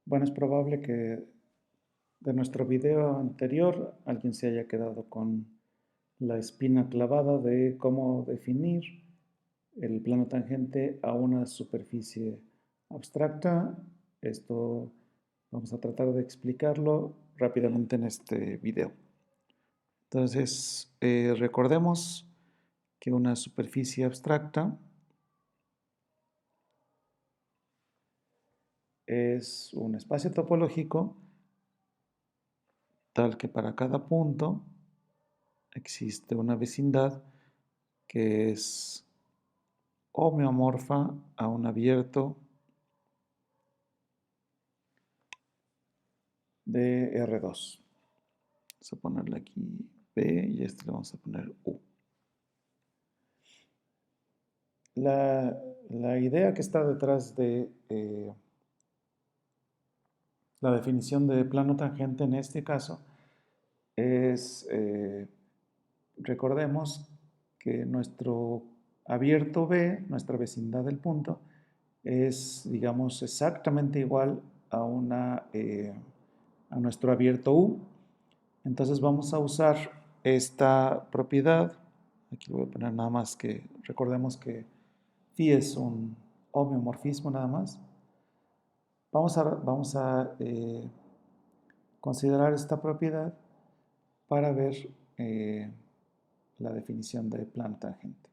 Bueno, es probable que de nuestro video anterior alguien se haya quedado con la espina clavada de cómo definir el plano tangente a una superficie abstracta. Esto vamos a tratar de explicarlo rápidamente en este video. Entonces, recordemos que una superficie abstracta es un espacio topológico tal que para cada punto existe una vecindad que es homeomorfa a un abierto de R2. Vamos a ponerle aquí P y este le vamos a poner U. La idea que está detrás de la definición de plano tangente en este caso es, recordemos que nuestro abierto B, nuestra vecindad del punto, es, digamos, exactamente igual a, a nuestro abierto U. Entonces vamos a usar esta propiedad. Aquí voy a poner nada más que recordemos que phi es un homeomorfismo nada más. Vamos a considerar esta propiedad para ver la definición de plano tangente.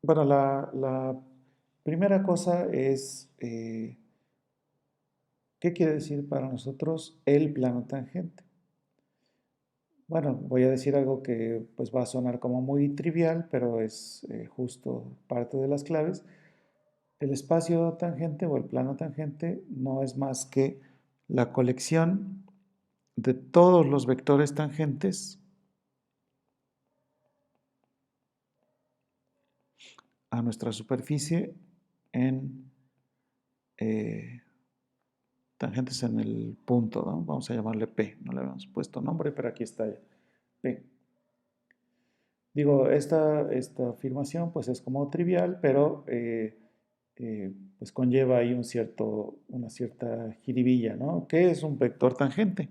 Bueno, la primera cosa es ¿qué quiere decir para nosotros el plano tangente? Bueno, voy a decir algo que pues va a sonar como muy trivial, pero es justo parte de las claves. El espacio tangente o el plano tangente no es más que la colección de todos los vectores tangentes a nuestra superficie en tangentes en el punto, ¿no? Vamos a llamarle P, no le habíamos puesto nombre, pero aquí está P. Digo, esta afirmación pues es como trivial, pero pues conlleva ahí una cierta jiribilla, ¿no? ¿Qué es un vector tangente?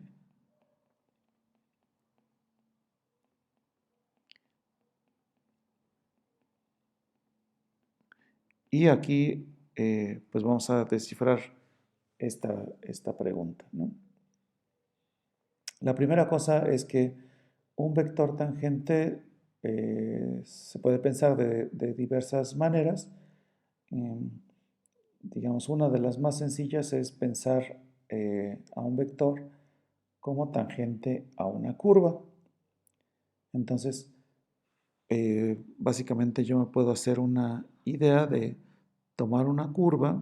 Y aquí pues vamos a descifrar esta pregunta, ¿no? La primera cosa es que un vector tangente se puede pensar de diversas maneras. Em, digamos, una de las más sencillas es pensar a un vector como tangente a una curva. Entonces, básicamente yo me puedo hacer una idea de tomar una curva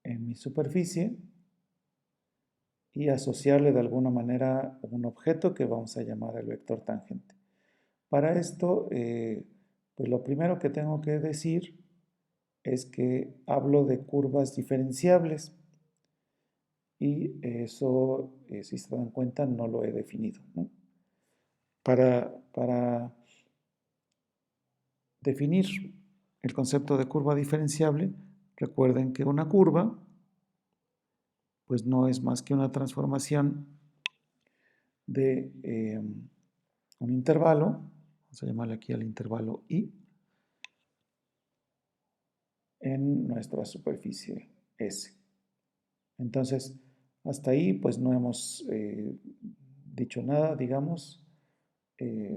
en mi superficie y asociarle de alguna manera un objeto que vamos a llamar el vector tangente. Para esto, pues lo primero que tengo que decir es que hablo de curvas diferenciables y eso, si se dan cuenta, no lo he definido, ¿no? Para definir el concepto de curva diferenciable, recuerden que una curva pues no es más que una transformación de un intervalo, vamos a llamarle aquí al intervalo I, en nuestra superficie S. Entonces, hasta ahí pues no hemos dicho nada, digamos,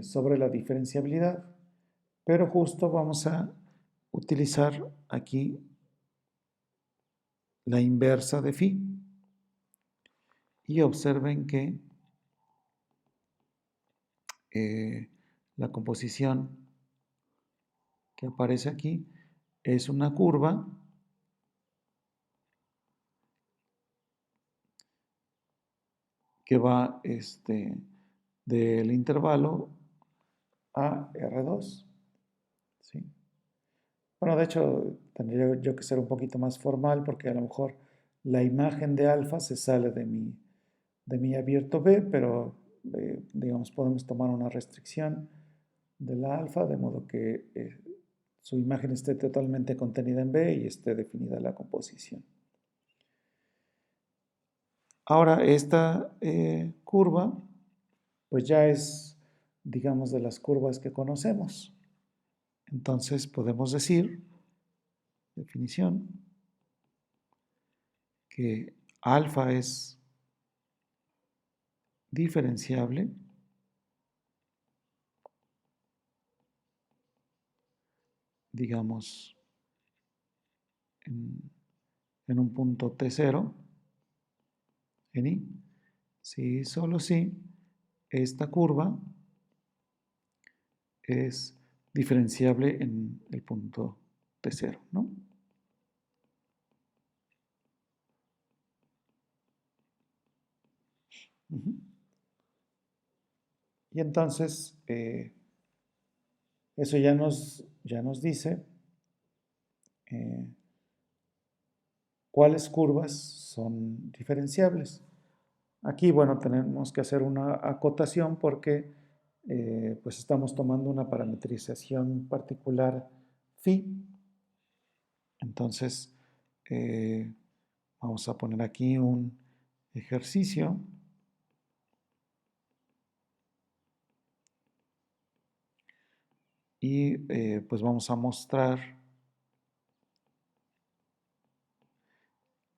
sobre la diferenciabilidad, pero justo vamos a utilizar aquí la inversa de phi y observen que la composición que aparece aquí es una curva que va del intervalo a R2. ¿Sí? Bueno, de hecho, tendría yo que ser un poquito más formal porque a lo mejor la imagen de alfa se sale de mi abierto B, pero digamos podemos tomar una restricción de la alfa de modo que su imagen esté totalmente contenida en B y esté definida la composición. Ahora, esta curva, pues ya es, digamos, de las curvas que conocemos. Entonces podemos decir, definición, que alfa es diferenciable digamos, en un punto T0, en I, si solo si esta curva es diferenciable en el punto T0, ¿no? Y entonces, eso ya nos dice cuáles curvas son diferenciables. Aquí, bueno, tenemos que hacer una acotación porque pues estamos tomando una parametrización particular phi. Entonces, vamos a poner aquí un ejercicio. Y pues vamos a mostrar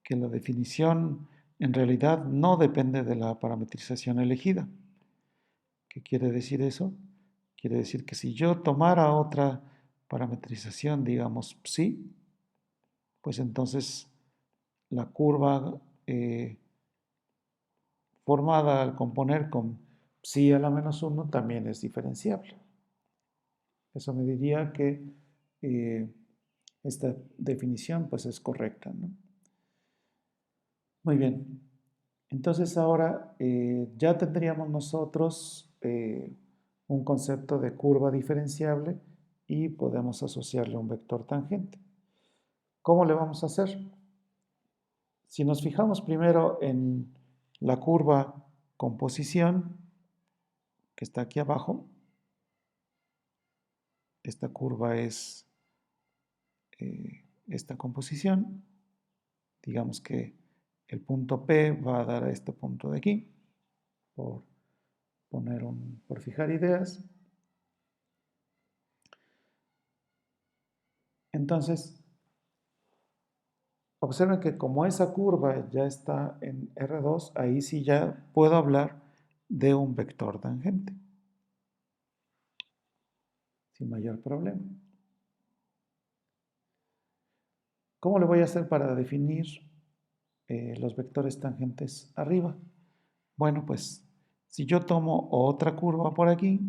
que la definición en realidad no depende de la parametrización elegida. ¿Qué quiere decir eso? Quiere decir que si yo tomara otra parametrización, digamos psi, pues entonces la curva formada al componer con psi a la menos 1 también es diferenciable. Eso me diría que esta definición pues es correcta, ¿no? Muy bien. Entonces ahora ya tendríamos nosotros un concepto de curva diferenciable y podemos asociarle a un vector tangente. ¿Cómo le vamos a hacer? Si nos fijamos primero en la curva composición que está aquí abajo, esta curva es esta composición, digamos que el punto P va a dar a este punto de aquí, por fijar ideas. Entonces, observen que como esa curva ya está en R2, ahí sí ya puedo hablar de un vector tangente, sin mayor problema. ¿Cómo le voy a hacer para definir los vectores tangentes arriba? Bueno, pues si yo tomo otra curva por aquí,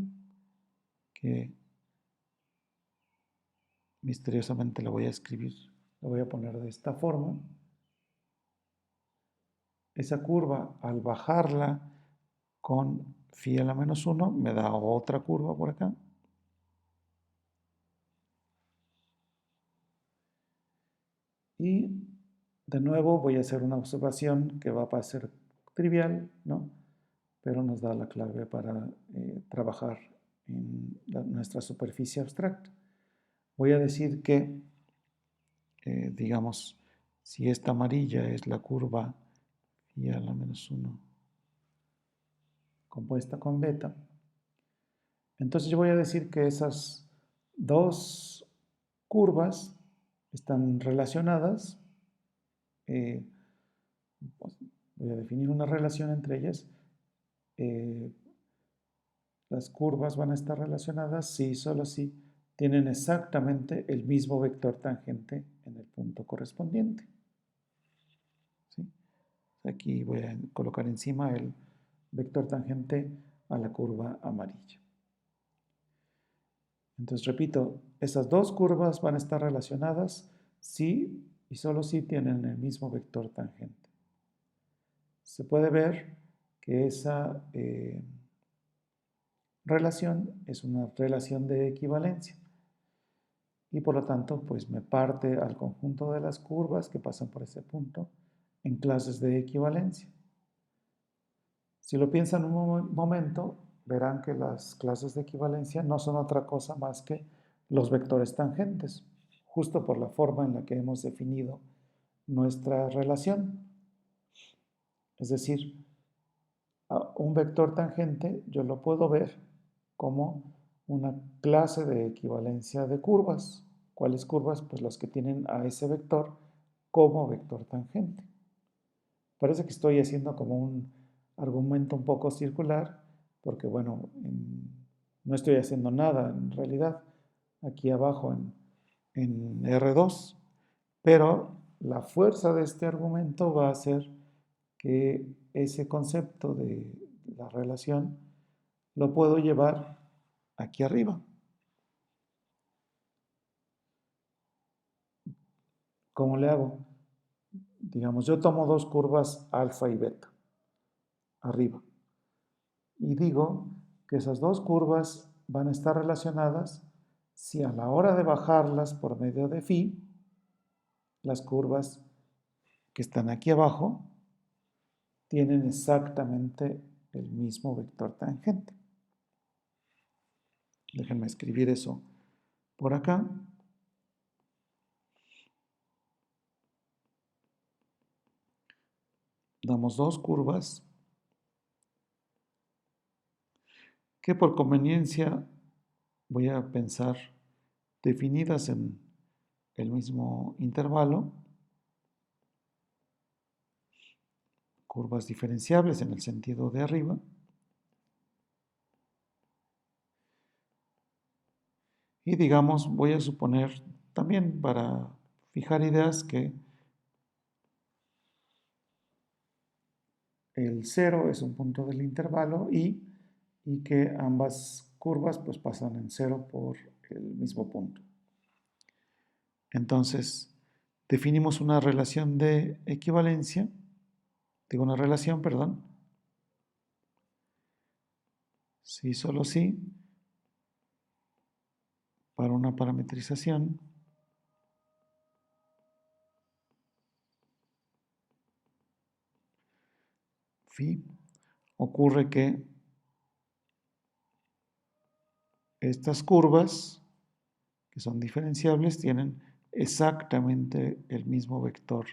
que misteriosamente la voy a escribir, la voy a poner de esta forma, esa curva al bajarla con phi a la menos 1 me da otra curva por acá. Y de nuevo voy a hacer una observación que va a parecer trivial, ¿no? Pero nos da la clave para trabajar en nuestra superficie abstracta. Voy a decir que, digamos, si esta amarilla es la curva phi a la menos 1 compuesta con beta, entonces yo voy a decir que esas dos curvas están relacionadas. Pues voy a definir una relación entre ellas. Las curvas van a estar relacionadas si solo si tienen exactamente el mismo vector tangente en el punto correspondiente. ¿Sí? Aquí voy a colocar encima el vector tangente a la curva amarilla. Entonces, repito, esas dos curvas van a estar relacionadas si y solo si tienen el mismo vector tangente. Se puede ver que esa relación es una relación de equivalencia y por lo tanto pues me parte al conjunto de las curvas que pasan por ese punto en clases de equivalencia. Si lo piensan un momento, verán que las clases de equivalencia no son otra cosa más que los vectores tangentes, justo por la forma en la que hemos definido nuestra relación. Es decir, un vector tangente yo lo puedo ver como una clase de equivalencia de curvas. ¿Cuáles curvas? Pues las que tienen a ese vector como vector tangente. Parece que estoy haciendo como un argumento un poco circular, porque bueno, no estoy haciendo nada en realidad aquí abajo en R2, pero la fuerza de este argumento va a ser que ese concepto de la relación lo puedo llevar aquí arriba. ¿Cómo le hago? Digamos, yo tomo dos curvas alfa y beta arriba y digo que esas dos curvas van a estar relacionadas si a la hora de bajarlas por medio de phi, las curvas que están aquí abajo tienen exactamente el mismo vector tangente. Déjenme escribir eso por acá. Damos dos curvas que por conveniencia voy a pensar definidas en el mismo intervalo, curvas diferenciables en el sentido de arriba, y digamos, voy a suponer también para fijar ideas que el 0 es un punto del intervalo y que ambas curvas pues pasan en 0 por el mismo punto. Entonces, definimos una relación de equivalencia, digo una relación, perdón, sí, solo sí, para una parametrización phi, ocurre que estas curvas, que son diferenciables, tienen exactamente el mismo vector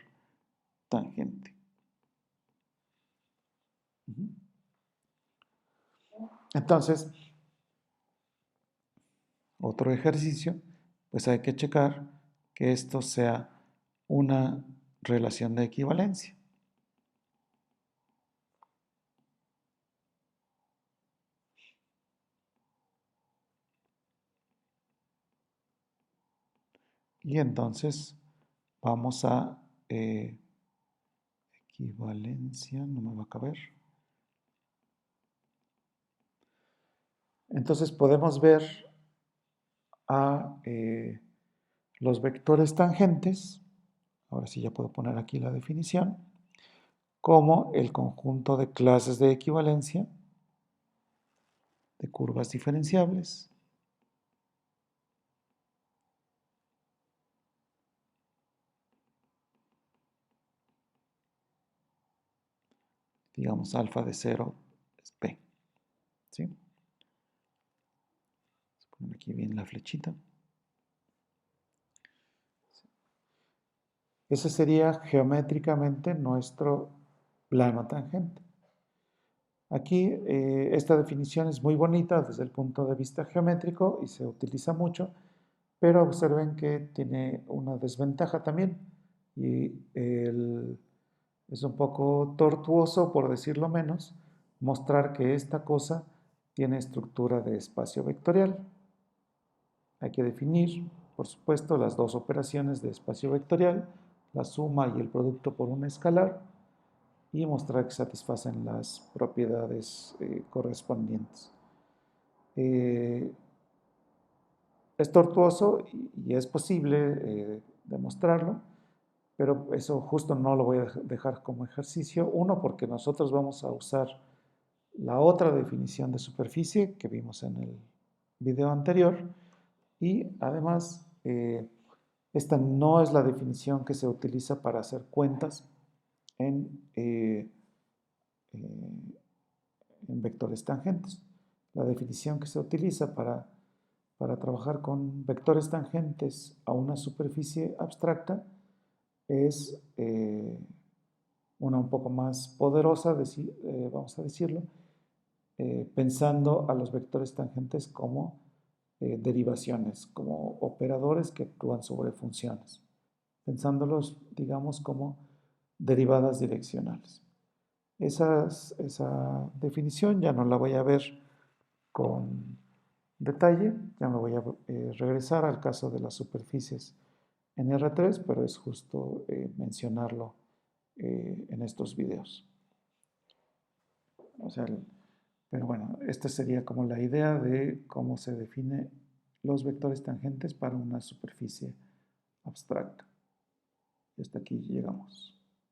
tangente. Entonces, otro ejercicio, pues hay que checar que esto sea una relación de equivalencia. Y entonces vamos a equivalencia, no me va a caber. Entonces podemos ver a los vectores tangentes, ahora sí ya puedo poner aquí la definición, como el conjunto de clases de equivalencia de curvas diferenciables digamos alfa de 0 es P. ¿Sí? Vamos a poner aquí bien la flechita. Ese sería geométricamente nuestro plano tangente. Aquí esta definición es muy bonita desde el punto de vista geométrico y se utiliza mucho, pero observen que tiene una desventaja también y es un poco tortuoso, por decirlo menos, mostrar que esta cosa tiene estructura de espacio vectorial. Hay que definir, por supuesto, las dos operaciones de espacio vectorial, la suma y el producto por un escalar, y mostrar que satisfacen las propiedades correspondientes. Es tortuoso y es posible demostrarlo, pero eso justo no lo voy a dejar como ejercicio. Uno, porque nosotros vamos a usar la otra definición de superficie que vimos en el video anterior y además esta no es la definición que se utiliza para hacer cuentas en, en vectores tangentes. La definición que se utiliza para para trabajar con vectores tangentes a una superficie abstracta es una un poco más poderosa, vamos a decirlo, pensando a los vectores tangentes como derivaciones, como operadores que actúan sobre funciones, pensándolos, digamos, como derivadas direccionales. Esa definición ya no la voy a ver con detalle, ya me voy a regresar al caso de las superficies en R3, pero es justo mencionarlo en estos videos. O sea, pero bueno, esta sería como la idea de cómo se define los vectores tangentes para una superficie abstracta. Y hasta aquí llegamos.